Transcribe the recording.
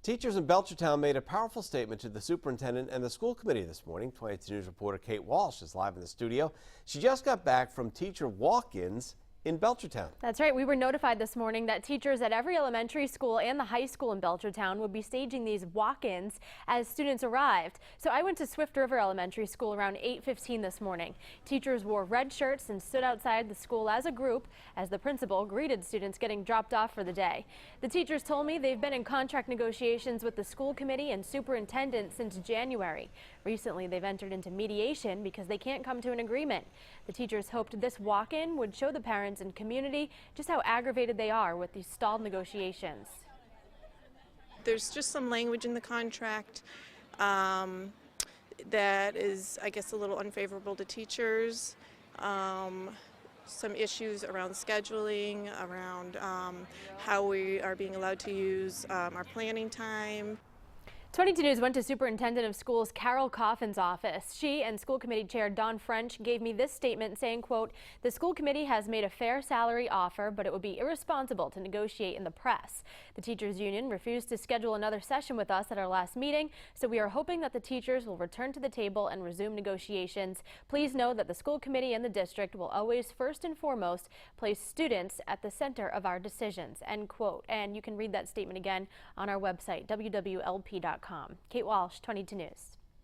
Teachers in Belchertown made a powerful statement to the superintendent and the school committee this morning. 22 News reporter Kate Walsh is live in the studio. She just got back from teacher walk-ins in Belchertown. That's right. We were notified this morning that teachers at every elementary school and the high school in Belchertown would be staging these walk-ins as students arrived. So I went to Swift River Elementary School around 8:15 this morning. Teachers wore red shirts and stood outside the school as a group as the principal greeted students getting dropped off for the day. The teachers told me they've been in contract negotiations with the school committee and superintendent since January. Recently, they've entered into mediation because they can't come to an agreement. The teachers hoped this walk-in would show the parents and community just how aggravated they are with these stalled negotiations. There's just some language in the contract that is, I guess, a little unfavorable to teachers. Some issues around scheduling, around how we are being allowed to use our planning time. 22 News went to Superintendent of Schools Carol Coffin's office. She and School Committee Chair Don French gave me this statement saying, quote, "The school committee has made a fair salary offer, but it would be irresponsible to negotiate in the press. The teachers union refused to schedule another session with us at our last meeting, so we are hoping that the teachers will return to the table and resume negotiations. Please know that the school committee and the district will always first and foremost place students at the center of our decisions," end quote. And you can read that statement again on our website, wwlp.com. Kate Walsh, 22 News.